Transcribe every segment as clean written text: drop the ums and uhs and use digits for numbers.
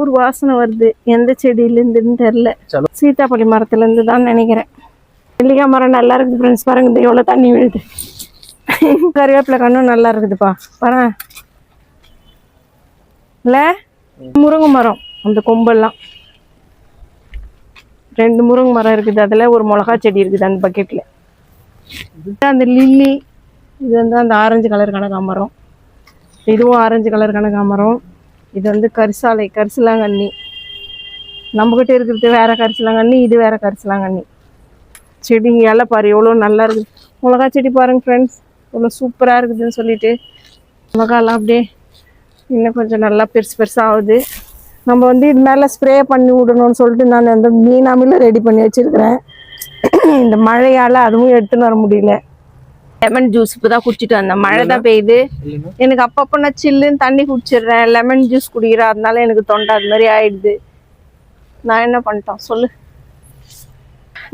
ஒரு வாசனை வருது. எந்த செடியில இருந்துன்னு தெரியல. சீத்தாப்பழி மரத்துல இருந்து தான் நினைக்கிறேன். நெல்லிக்காய் மரம் நல்லா இருக்குது ஃப்ரெண்ட்ஸ். பாருங்க இந்த எவ்வளவு தண்ணி விழுது. கருவேப்பிலை கண்ணும் நல்லா இருக்குதுப்பா பாரு. இல்ல முருங்கை மரம் அந்த கொம்பெல்லாம் 2 முருங்கை மரம் இருக்குது. அதுல ஒரு மிளகா செடி இருக்குது அந்த பக்கெட்ல. அந்த லில்லி இது வந்து அந்த ஆரஞ்சு கலர் கனகாமரம். இதுவும் ஆரஞ்சு கலர் கனகாமரம். இது வந்து கரிசலாங்கண்ணி. நம்மகிட்ட இருக்கிறது வேற கரிசலாங்கண்ணி, இது வேற கரிசலாங்கண்ணி. செடி இலை பாரு எவ்வளோ நல்லா இருக்குது. மிளகா செடி பாருங்க ஃப்ரெண்ட்ஸ் இவ்வளோ சூப்பராக இருக்குதுன்னு சொல்லிட்டு மிளகாலாம் அப்படியே இன்னும் கொஞ்சம் நல்லா பெருசு ஆகுது. நம்ம வந்து இது மேலே ஸ்ப்ரே பண்ணி விடணும்னு சொல்லிட்டு நான் அந்த மீனாமில ரெடி பண்ணி வச்சிருக்கிறேன். இந்த மழையால் அதுவும் எடுத்துன்னு வர முடியல. லெமன் ஜூஸ் இப்போ தான் குடிச்சிட்டு வந்தேன். மழை தான் பெய்யுது. எனக்கு அப்பப்போ நான் சில்லுன்னு தண்ணி குடிச்சிடுறேன். லெமன் ஜூஸ் குடிக்கிறேன். அதனால எனக்கு தொண்டை அது மாதிரி ஆயிடுது. நான் என்ன பண்ணிட்டோம் சொல்லு.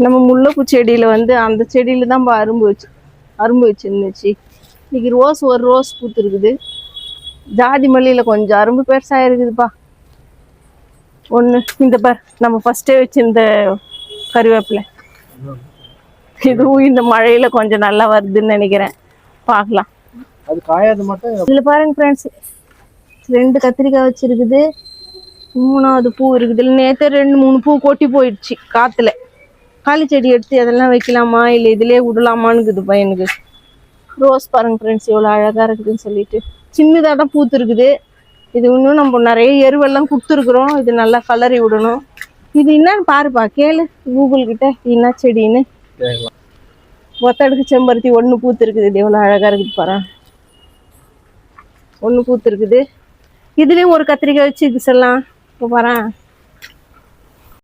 நம்ம முல்லைப்பூ செடியில் வந்து அந்த செடியில் தான் அரும்பு வச்சுருந்துச்சு. இன்னைக்கு ஒரு ரோஸ் பூத்துருக்குது. ஜாதி மல்லியில் கொஞ்சம் அரும்பு பெருசாக இருக்குதுப்பா. ஒன்று இந்த பார் நம்ம ஃபஸ்ட்டே வச்சிருந்த கருவேப்பிலை. இதுவும் இந்த மழையில கொஞ்சம் நல்லா வருதுன்னு நினைக்கிறேன். பார்க்கலாம். அது காயாது மட்டும். இதில் பாருங்க ஃப்ரெண்ட்ஸ் 2 கத்திரிக்காய் வச்சிருக்குது. 3வது பூ இருக்குது. இல்லை நேற்று 2-3 பூ கொட்டி போயிடுச்சு காற்றுல. காளி செடி எடுத்து அதெல்லாம் வைக்கலாமா இல்லை இதிலே விடலாமான்னுக்குதுப்பா எனக்கு. ரோஸ் பாருங்க ஃப்ரெண்ட்ஸ் எவ்வளோ அழகாக இருக்குதுன்னு சொல்லிட்டு சின்னதாக தான் பூத்து இருக்குது. இது இன்னும் நம்ம நிறைய எருவெல்லாம் கொடுத்துருக்குறோம். இது நல்லா கலரி விடணும். இது என்னன்னு பாருப்பா, கேளு கூகுள் கிட்ட என்ன செடின்னு. ஒத்தடுக்கு செம்பருத்தி 1 பூத்து இருக்குது. இது எவ்வளோ அழகாக இருக்குது பாரு. 1 பூத்து இருக்குது. இதுலேயும் ஒரு கத்திரிக்காய் வச்சு இது சொல்லலாம் இப்போ பாரு.